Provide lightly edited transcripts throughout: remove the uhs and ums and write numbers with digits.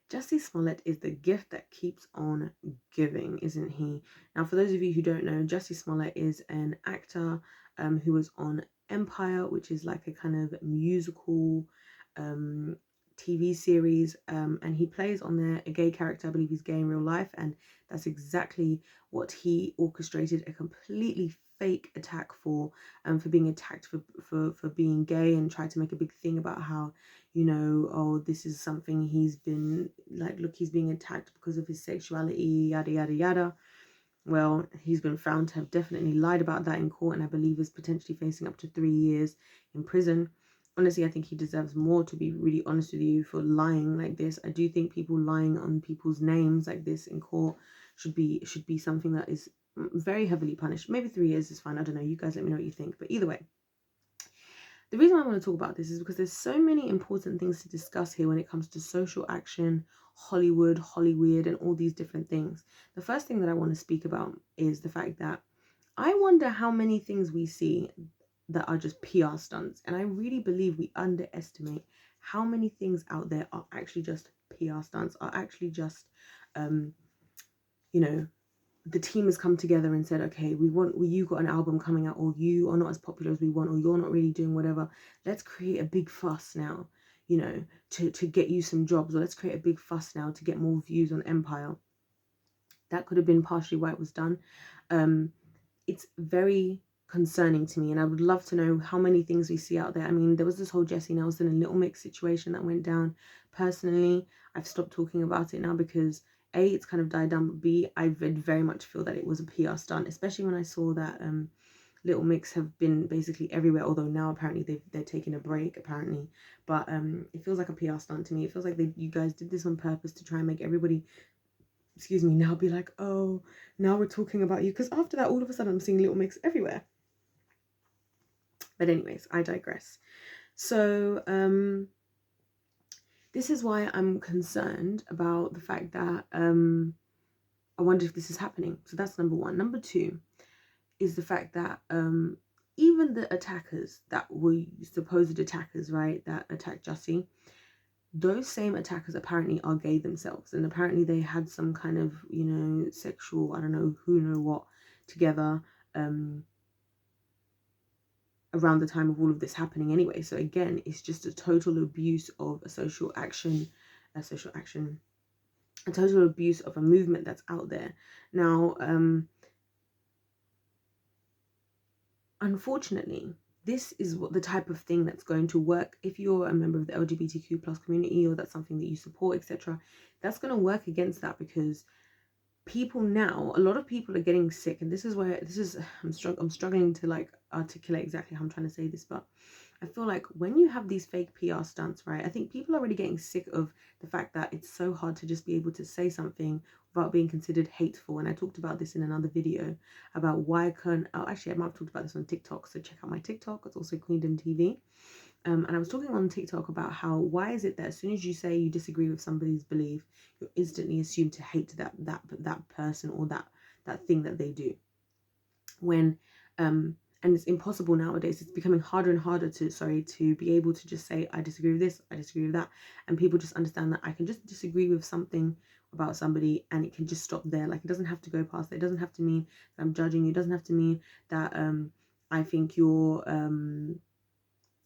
Jussie Smollett is the gift that keeps on giving, isn't he? Now, for those of you who don't know, Jussie Smollett is an actor who was on Empire, which is like a kind of musical TV series, and he plays on there a gay character. I believe he's gay in real life, and that's exactly what he orchestrated a completely fake attack for being attacked for being gay, and tried to make a big thing about how, you know, oh, this is something he's been like, look, he's being attacked because of his sexuality, yada yada yada. Well, he's been found to have definitely lied about that in court, and I believe is potentially facing up to 3 years in prison. Honestly, I think he deserves more, to be really honest with you, for lying like this. I do think people lying on people's names like this in court should be something that is very heavily punished. Maybe 3 years is fine. I don't know. You guys let me know what you think. But either way, the reason why I want to talk about this is because there's so many important things to discuss here when it comes to social action, Hollywood, and all these different things. The first thing that I want to speak about is the fact that I wonder how many things we see that are just PR stunts. And I really believe we underestimate how many things out there are actually just PR stunts, are actually just, you know, the team has come together and said, okay, you got an album coming out, or you are not as popular as we want, or you're not really doing whatever. Let's create a big fuss now, you know, to get you some jobs, or let's create a big fuss now to get more views on Empire. That could have been partially why it was done. It's very concerning to me, and I would love to know how many things we see out there. I mean, there was this whole Jessie Nelson and Little Mix situation that went down. Personally, I've stopped talking about it now because A, it's kind of died down, but B, I very much feel that it was a PR stunt, especially when I saw that Little Mix have been basically everywhere, although now apparently they're taking a break, apparently. But it feels like a PR stunt to me. It feels like you guys did this on purpose to try and make everybody, excuse me, now be like, oh, now we're talking about you. Because after that, all of a sudden, I'm seeing Little Mix everywhere. But anyways, I digress. So this is why I'm concerned about the fact that I wonder if this is happening. So that's number one. Number two is the fact that even the attackers that were supposed attackers, right, that attacked Jussie, those same attackers apparently are gay themselves, and apparently they had some kind of, you know, sexual, I don't know, who know what, together around the time of all of this happening anyway. So again, it's just a total abuse of a total abuse of a movement that's out there. Now, unfortunately, this is what the type of thing that's going to work if you're a member of the LGBTQ plus community, or that's something that you support, etc. That's going to work against that, because people now, a lot of people are getting sick, and this is where I'm struggling to like articulate exactly how I'm trying to say this, but I feel like when you have these fake PR stunts, right, I think people are already getting sick of the fact that it's so hard to just be able to say something without being considered hateful. And I talked about this in another video about why actually I might have talked about this on TikTok, so check out my TikTok. It's also Queendom TV. And I was talking on TikTok about how, why is it that as soon as you say you disagree with somebody's belief, you're instantly assumed to hate that person or that thing that they do. When and it's impossible nowadays. It's becoming harder and harder to be able to just say, I disagree with this, I disagree with that, and people just understand that I can just disagree with something about somebody and it can just stop there. Like, it doesn't have to go past that. It doesn't have to mean that I'm judging you. It doesn't have to mean that I think you're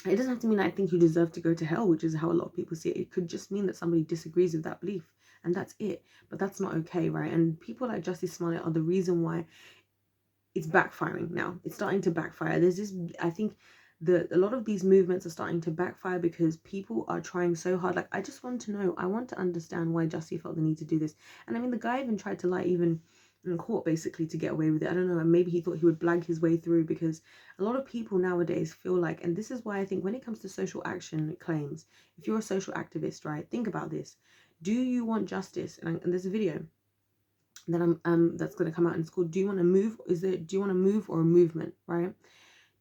it doesn't have to mean I think you deserve to go to hell, which is how a lot of people see it. It could just mean that somebody disagrees with that belief, and that's it. But that's not okay, right? And people like Jussie Smollett are the reason why it's backfiring now. It's starting to backfire. There's this, I think a lot of these movements are starting to backfire because people are trying so hard. Like, I just want to know, I want to understand why Jussie felt the need to do this. And I mean, the guy even tried to lie even in court, basically, to get away with it. I don't know, and maybe he thought he would blag his way through, because a lot of people nowadays feel like, and this is why I think when it comes to social action claims, if you're a social activist, right, think about this. Do you want justice? And there's a video that that's going to come out, and it's called, do you want to move? Do you want to move or a movement, right?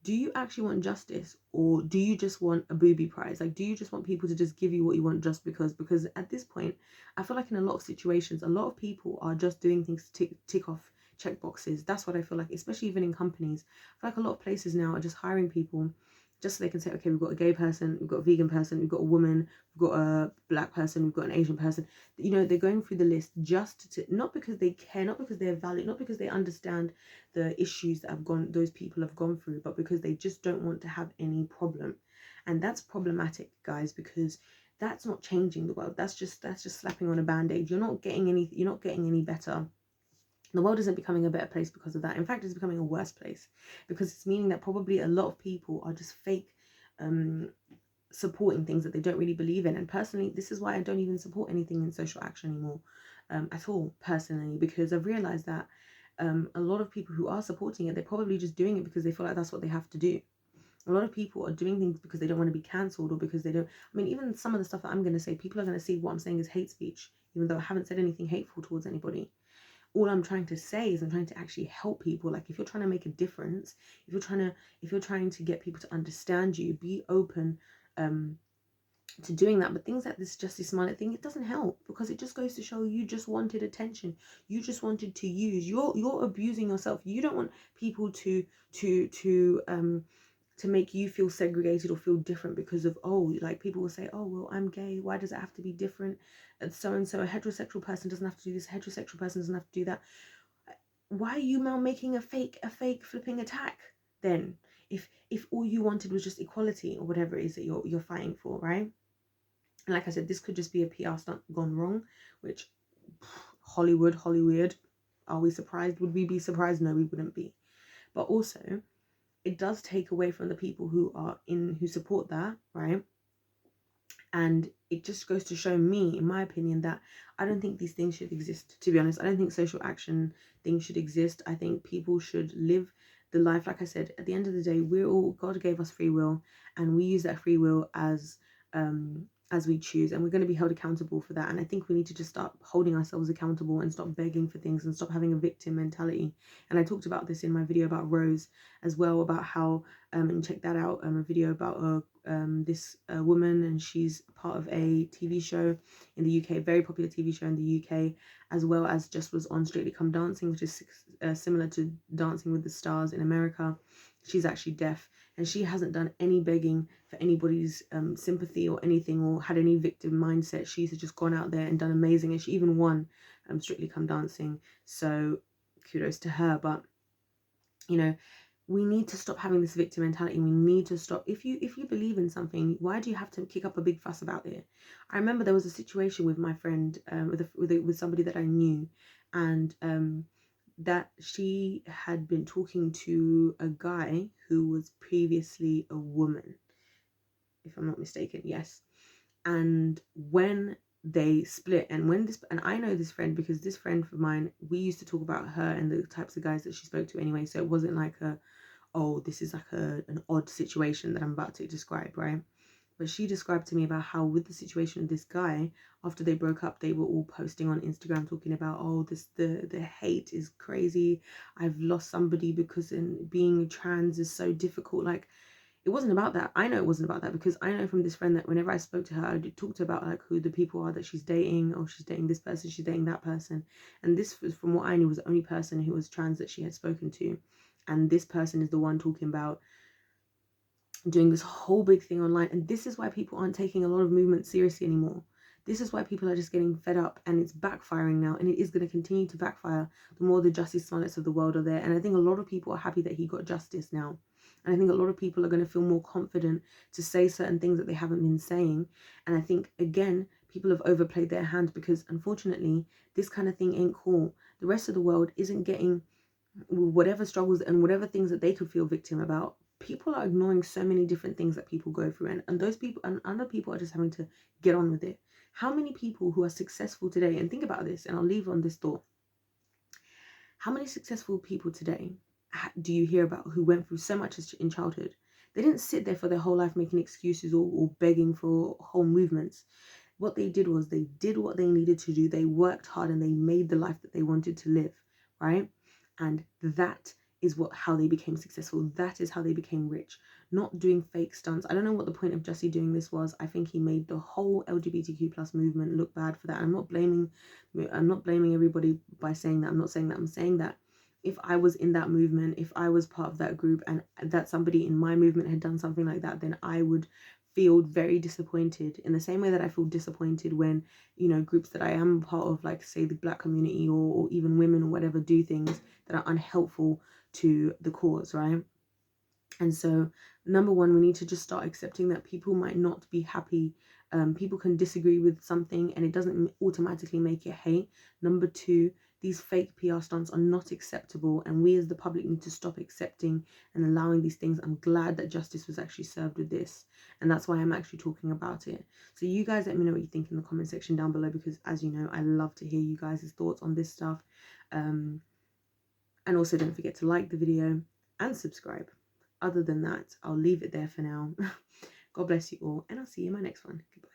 Do you actually want justice, or do you just want a booby prize? Like, do you just want people to just give you what you want just because at this point, I feel like in a lot of situations, a lot of people are just doing things to tick off check boxes. That's what I feel like, especially even in companies. I feel like a lot of places now are just hiring people just so they can say, okay, we've got a gay person, we've got a vegan person, we've got a woman, we've got a black person, we've got an Asian person. You know, they're going through the list just to, not because they care, not because they're valid, not because they understand the issues that those people have gone through, but because they just don't want to have any problem. And that's problematic, guys, because that's not changing the world. That's just slapping on a band-aid. You're not getting any better. The world isn't becoming a better place because of that. In fact, it's becoming a worse place, because it's meaning that probably a lot of people are just fake supporting things that they don't really believe in. And personally, this is why I don't even support anything in social action anymore at all, personally, because I've realized that a lot of people who are supporting it, they're probably just doing it because they feel like that's what they have to do. A lot of people are doing things because they don't want to be cancelled, or because they don't, I mean, even some of the stuff that I'm going to say, people are going to see what I'm saying is hate speech, even though I haven't said anything hateful towards anybody. All I'm trying to say is I'm trying to actually help people. Like, if you're trying to make a difference, if you're trying to get people to understand you, be open to doing that. But things like this Jussie Smollett thing, it doesn't help, because it just goes to show you just wanted attention. You just wanted to use. You're abusing yourself. You don't want people to make you feel segregated or feel different because of, oh, like people will say, oh, well, I'm gay, why does it have to be different? And so a heterosexual person doesn't have to do this, a heterosexual person doesn't have to do that. Why are you now making a fake flipping attack then, if all you wanted was just equality or whatever it is that you're fighting for, right? And like I said, this could just be a PR stunt gone wrong, which Hollywood, are we surprised? Would we be surprised? No, we wouldn't be. But also, it does take away from the people who support that, right? And it just goes to show me, in my opinion, that I don't think these things should exist. To be honest, I don't think social action things should exist. I think people should live the life. Like I said, at the end of the day, God gave us free will, and we use that free will as we choose, and we're going to be held accountable for that. And I think we need to just start holding ourselves accountable and stop begging for things and stop having a victim mentality. And I talked about this in my video about Rose as well, about how and check that out, a video about this woman, and she's part of a TV show in the UK, very popular TV show in the UK, as well as just was on Strictly Come Dancing, which is similar to Dancing with the Stars in America. She's actually deaf, and she hasn't done any begging for anybody's sympathy or anything, or had any victim mindset. She's just gone out there and done amazing, and she even won Strictly Come Dancing, so kudos to her. But you know, we need to stop having this victim mentality. We need to stop. If you believe in something, why do you have to kick up a big fuss about it? I remember there was a situation with my friend, with somebody that I knew, and that she had been talking to a guy who was previously a woman, if I'm not mistaken. Yes. And when they split, and I know this friend because this friend of mine, we used to talk about her and the types of guys that she spoke to anyway, so it wasn't like oh, this is like an odd situation that I'm about to describe, right? But she described to me about how with the situation with this guy, after they broke up, they were all posting on Instagram talking about, oh, the hate is crazy, I've lost somebody because being trans is so difficult. Like, it wasn't about that. I know it wasn't about that, because I know from this friend that whenever I spoke to her, I did talk to her about like who the people are that she's dating. Oh, she's dating this person, she's dating that person. And this was, from what I knew, was the only person who was trans that she had spoken to. And this person is the one talking about doing this whole big thing online. And this is why people aren't taking a lot of movement seriously anymore. This is why people are just getting fed up, and it's backfiring now, and it is going to continue to backfire the more the Jussie Smolletts of the world are there. And I think a lot of people are happy that he got justice now. And I think a lot of people are going to feel more confident to say certain things that they haven't been saying. And I think, again, people have overplayed their hand, because unfortunately, this kind of thing ain't cool. The rest of the world isn't getting whatever struggles and whatever things that they could feel victim about. People are ignoring so many different things that people go through, and those people and other people are just having to get on with it. How many people who are successful today, and think about this, and I'll leave on this thought, how many successful people today do you hear about who went through so much in childhood? They didn't sit there for their whole life making excuses or begging for whole movements. What they did was they did what they needed to do. They worked hard and they made the life that they wanted to live, right? And that is how they became successful. That is how they became rich, not doing fake stunts. I don't know what the point of Jussie doing this was. I think he made the whole LGBTQ plus movement look bad for that. I'm not blaming everybody by saying that. I'm not saying that. I'm saying that if I was in that movement, if I was part of that group and that somebody in my movement had done something like that, then I would feel very disappointed, in the same way that I feel disappointed when, you know, groups that I am part of, like say the Black community or even women or whatever, do things that are unhelpful to the cause, right? And so, number one, we need to just start accepting that people might not be happy. People can disagree with something and it doesn't automatically make it hate. Number two, these fake PR stunts are not acceptable, and we as the public need to stop accepting and allowing these things. I'm glad that justice was actually served with this, and that's why I'm actually talking about it. So you guys let me know what you think in the comment section down below, because as you know, I love to hear you guys' thoughts on this stuff. And also don't forget to like the video and subscribe. Other than that, I'll leave it there for now. God bless you all, and I'll see you in my next one. Goodbye.